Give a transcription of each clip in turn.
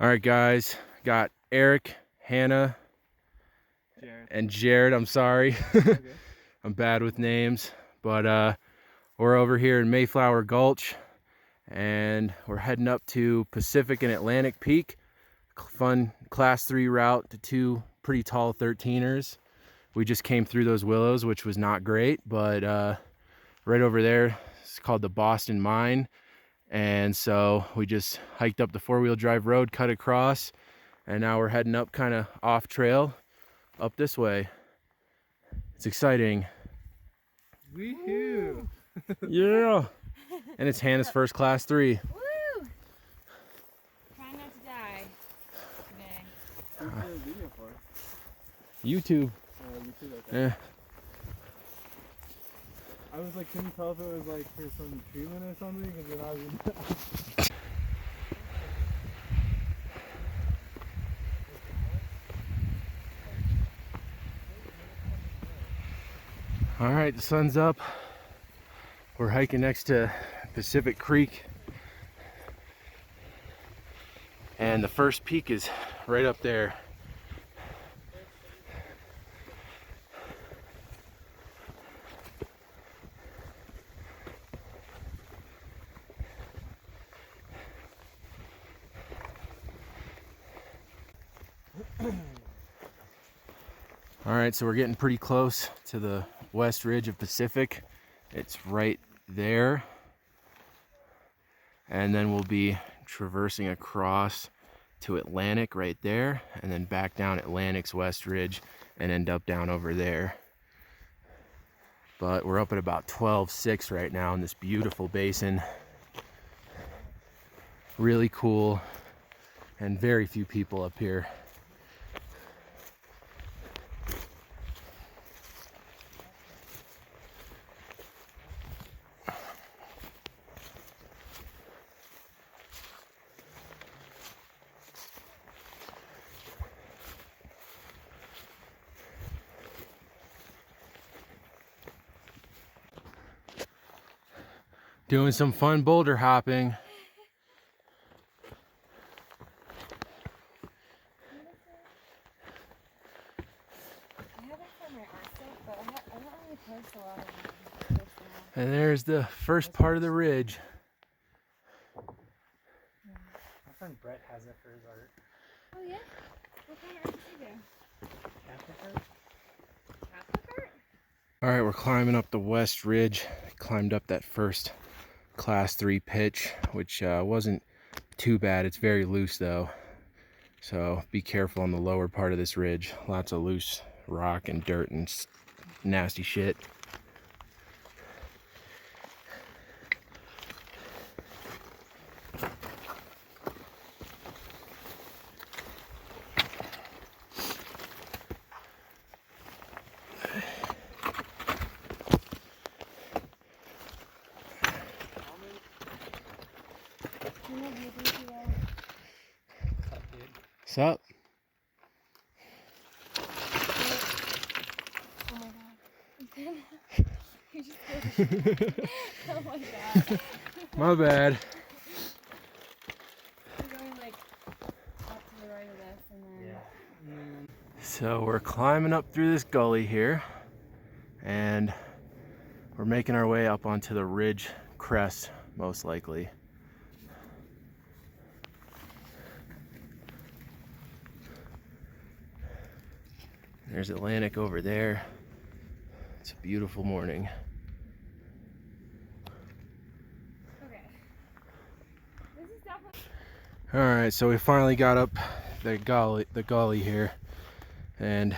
All right, guys, got Eric, Hannah, and Jared. I'm sorry. Okay. I'm bad with names, but we're over here in Mayflower Gulch, and we're heading up to Pacific and Atlantic Peak. Fun class 3 route to two pretty tall 13ers. We just came through those willows, which was not great, but right over there, it's called the Boston Mine. And so we just hiked up the 4-wheel drive road, cut across, and now we're heading up kind of off trail up this way. It's exciting. Woohoo! Yeah. And it's Hannah's first class 3. Woo! Trying not to die today. Who's the video for? YouTube. YouTube, okay. Yeah. I was like, couldn't tell if it was like for some treatment or something because you're not even. All right, the sun's up. We're hiking next to Pacific Creek. And the first peak is right up there. All right, so we're getting pretty close to the west ridge of Pacific. It's right there. And then we'll be traversing across to Atlantic right there, and then back down Atlantic's west ridge and end up down over there. But we're up at about 12.6 right now in this beautiful basin. Really cool, and very few people up here. Doing some fun boulder hopping. I have it for my art stuff, but I don't really post a lot of them. And there's the first part of the ridge. My friend Brett has it for his art. Oh yeah? What kind of art does he do? Catholic art? Catholic art? All right, we're climbing up the west ridge. Climbed up that first class 3 pitch, which wasn't too bad. It's very loose though, so be careful on the lower part of this ridge. Lots of loose rock and dirt and nasty shit. What's up? Oh my god. You just oh my god. My bad. We're going like up to the right of this and then... Yeah. So we're climbing up through this gully here, and we're making our way up onto the ridge crest, most likely. There's Atlantic over there. It's a beautiful morning. Okay. This is definitely... All right, so we finally got up the gully here, and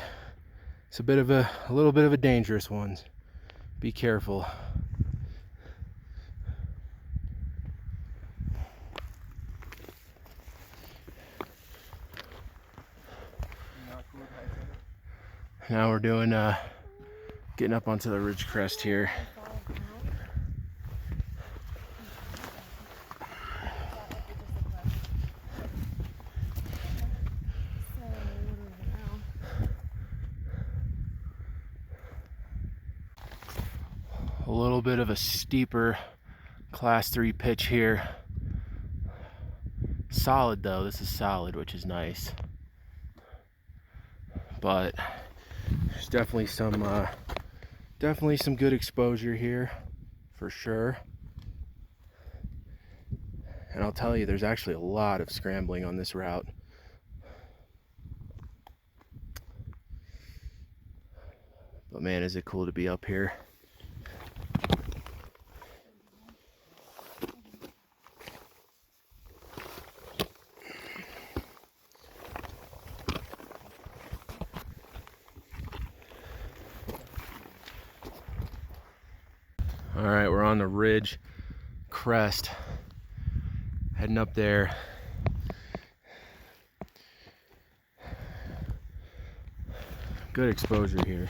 it's a little bit of a dangerous one. Be careful. Now we're doing getting up onto the ridge crest here. A little bit of a steeper class 3 pitch here. Solid though, this is solid, which is nice. But there's definitely some good exposure here, for sure. And I'll tell you, there's actually a lot of scrambling on this route. But man, is it cool to be up here. All right, we're on the ridge crest, heading up there. Good exposure here.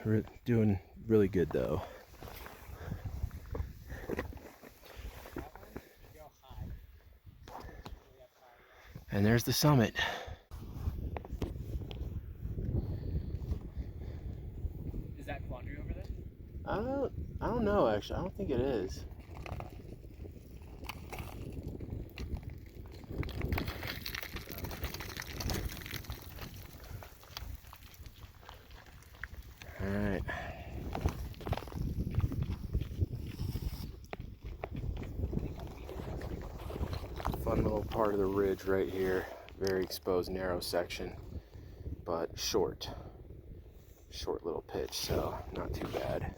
We're doing really good though. And there's the summit. Is that quandary over there? I don't know actually. I don't think it is. All right. Fun little part of the ridge right here. Very exposed, narrow section, but short little pitch, so not too bad.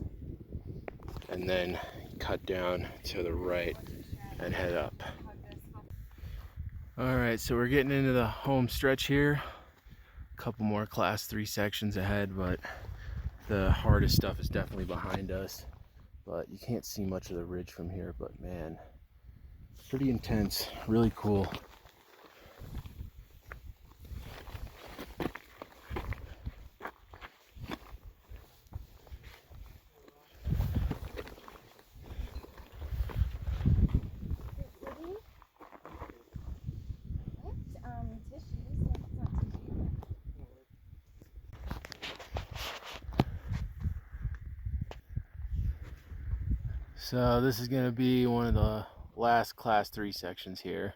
And then cut down to the right and head up. All right, so we're getting into the home stretch here. A couple more class 3 sections ahead, but the hardest stuff is definitely behind us. But you can't see much of the ridge from here, but man, pretty intense, really cool. So this is gonna be one of the last class 3 sections here.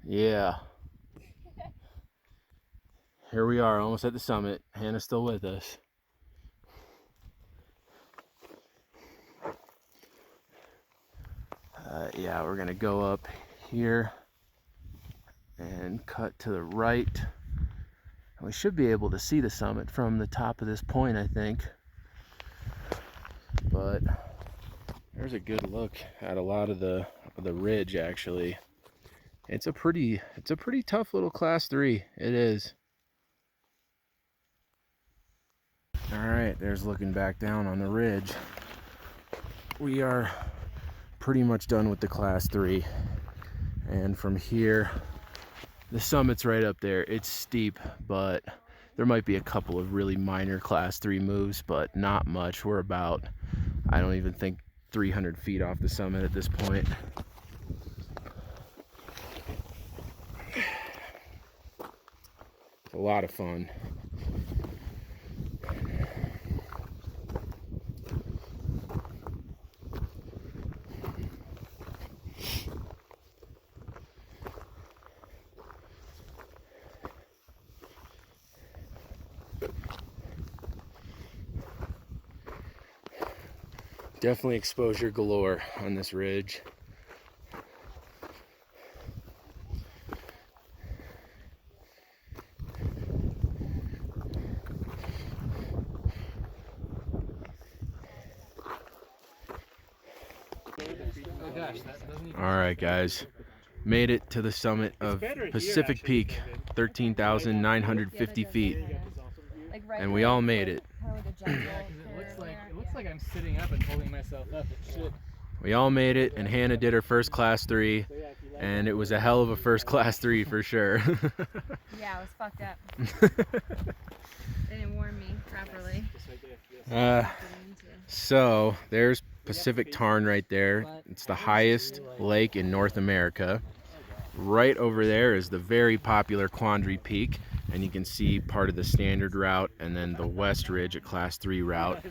Yeah. Here we are, almost at the summit. Hannah's still with us. Yeah, we're gonna go up here and cut to the right. We should be able to see the summit from the top of this point, I think. But there's a good look at a lot of the ridge actually. It's a pretty tough little class 3. It is. All right, there's looking back down on the ridge. We are pretty much done with the class 3. And from here, the summit's right up there. It's steep, but there might be a couple of really minor class 3 moves, but not much. We're about, I don't even think 300 feet off the summit at this point. It's a lot of fun. Definitely exposure galore on this ridge. All right, guys, made it to the summit of Pacific Peak, 13,950 feet, and we all made it. It looks like I'm sitting up and holding myself up. Shit. We all made it, and Hannah did her first class 3, and it was a hell of a first class 3 for sure. Yeah, I was fucked up. They didn't warn me properly. So there's Pacific Tarn right there. It's the highest lake in North America. Right over there is the very popular Quandary Peak, and you can see part of the standard route and then the West Ridge, a class 3 route.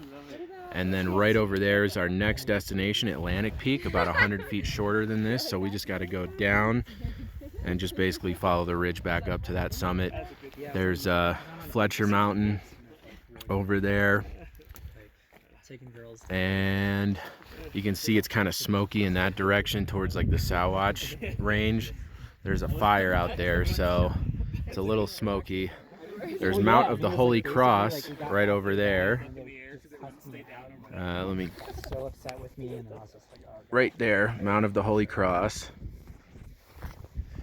And then right over there is our next destination, Atlantic Peak, about 100 feet shorter than this. So we just got to go down and just basically follow the ridge back up to that summit. There's Fletcher Mountain over there. And you can see it's kind of smoky in that direction towards like the Sawatch range. There's a fire out there, so it's a little smoky. There's Mount of the Holy Cross right over there. Let me, right there, Mount of the Holy Cross.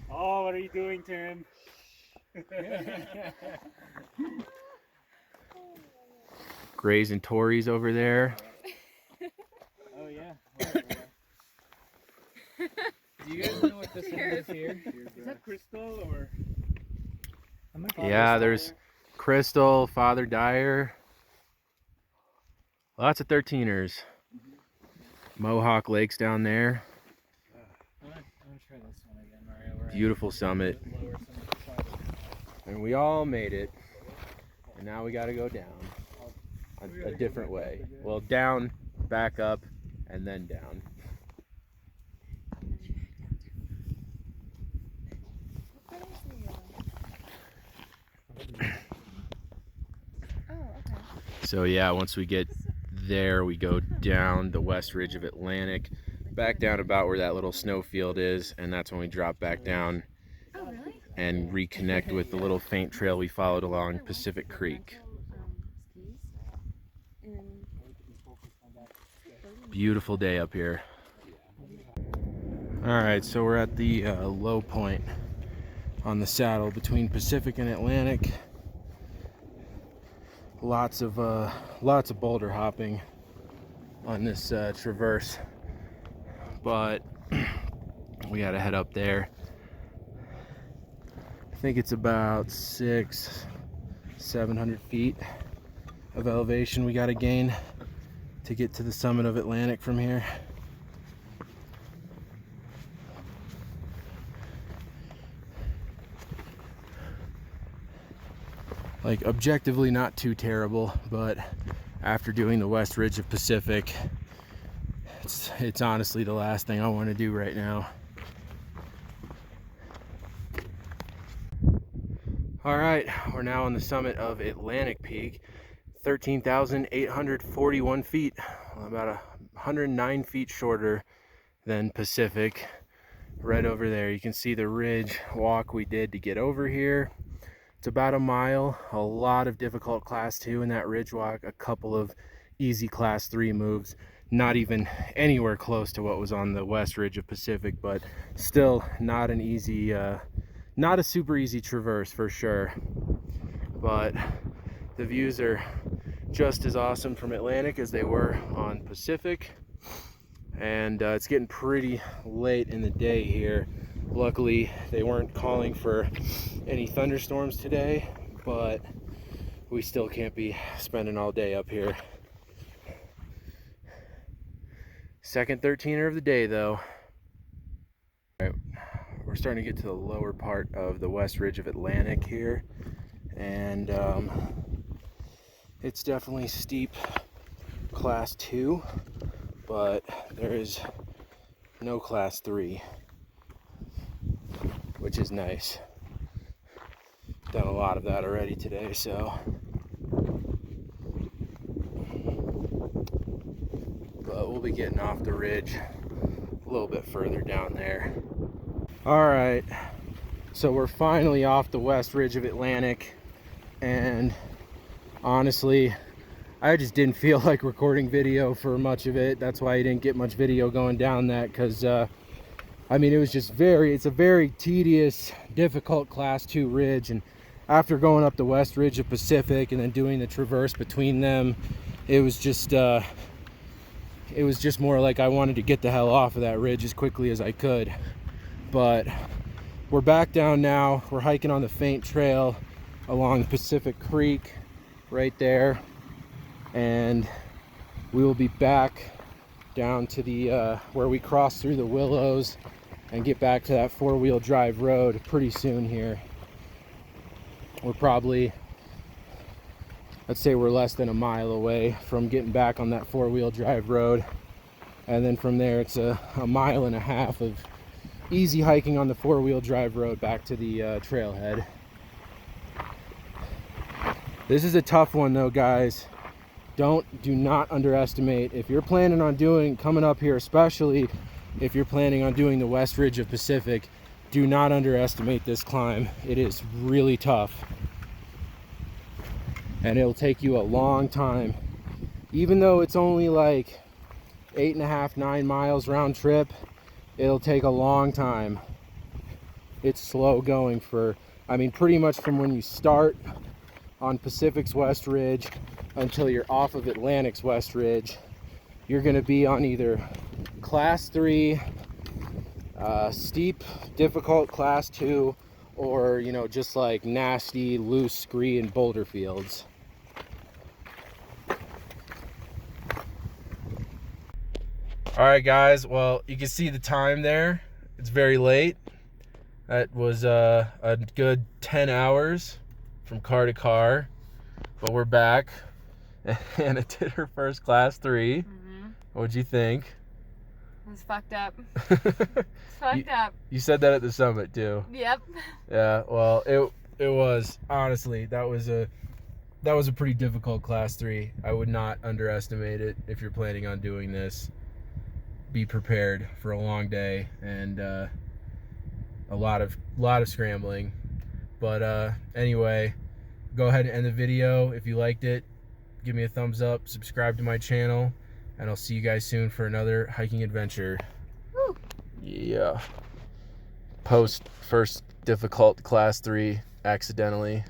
Oh, what are you doing, Tim? Grays and Tories over there. Oh yeah. Do you guys know what this one is here? Is that Crystal or? Yeah, there's Crystal, Father Dyer. Lots of 13ers. Mohawk Lake's down there. I'm gonna try this one again, Mario. Beautiful summit. And we all made it. And now we gotta go down a different way. Well, down, back up, and then down. So yeah, once we get there, we go down the west ridge of Atlantic, back down about where that little snowfield is, and that's when we drop back down and reconnect with the little faint trail we followed along Pacific Creek. Beautiful day up here. All right, so we're at the low point on the saddle between Pacific and Atlantic. Lots of boulder hopping on this traverse, but we gotta head up there. I think it's about 600-700 feet of elevation we gotta gain to get to the summit of Atlantic from here. Like, objectively not too terrible, but after doing the west ridge of Pacific, it's honestly the last thing I want to do right now. All right, we're now on the summit of Atlantic Peak, 13,841 feet, about 109 feet shorter than Pacific. Right over there, you can see the ridge walk we did to get over here. It's about a mile, a lot of difficult class 2 in that ridge walk, a couple of easy class 3 moves, not even anywhere close to what was on the west ridge of Pacific, but still not an easy, not a super easy traverse for sure. But the views are just as awesome from Atlantic as they were on Pacific, and it's getting pretty late in the day here. Luckily, they weren't calling for any thunderstorms today, but we still can't be spending all day up here. Second 13er of the day, though. All right, we're starting to get to the lower part of the west ridge of Atlantic here, and it's definitely steep class 2, but there is no class 3. Which is nice. Done a lot of that already today, so. But we'll be getting off the ridge a little bit further down there. All right, so we're finally off the west ridge of Atlantic, and honestly, I just didn't feel like recording video for much of it. That's why I didn't get much video going down that, because I mean, it was just it's a very tedious, difficult class 2 ridge, and after going up the west ridge of Pacific and then doing the traverse between them, it was just more like I wanted to get the hell off of that ridge as quickly as I could. But we're back down now. We're hiking on the faint trail along Pacific Creek right there, and we will be back down to the where we crossed through the willows and get back to that 4-wheel drive road pretty soon here. We're probably, let's say we're less than a mile away from getting back on that 4-wheel drive road. And then from there, it's a 1.5 miles of easy hiking on the 4-wheel drive road back to the trailhead. This is a tough one though, guys. Do not underestimate. If you're planning on coming up here, especially if you're planning on doing the West Ridge of Pacific, do not underestimate this climb. It is really tough. And it'll take you a long time. Even though it's only like 8.5, 9 miles round trip, it'll take a long time. It's slow going pretty much from when you start on Pacific's West Ridge until you're off of Atlantic's West Ridge. You're gonna be on either class 3, steep, difficult class 2, or, you know, just like nasty, loose scree and boulder fields. All right, guys, well, you can see the time there. It's very late. That was a good 10 hours from car to car, but we're back. And it did her first class 3. Mm-hmm. What'd you think? It was fucked up. It's fucked up. You said that at the summit too. Yep. Yeah, well, it was, honestly, that was a pretty difficult class 3. I would not underestimate it if you're planning on doing this. Be prepared for a long day and a lot of scrambling. But anyway, go ahead and end the video. If you liked it, give me a thumbs up, subscribe to my channel, and I'll see you guys soon for another hiking adventure. Woo. Yeah. Post first difficult class 3 accidentally.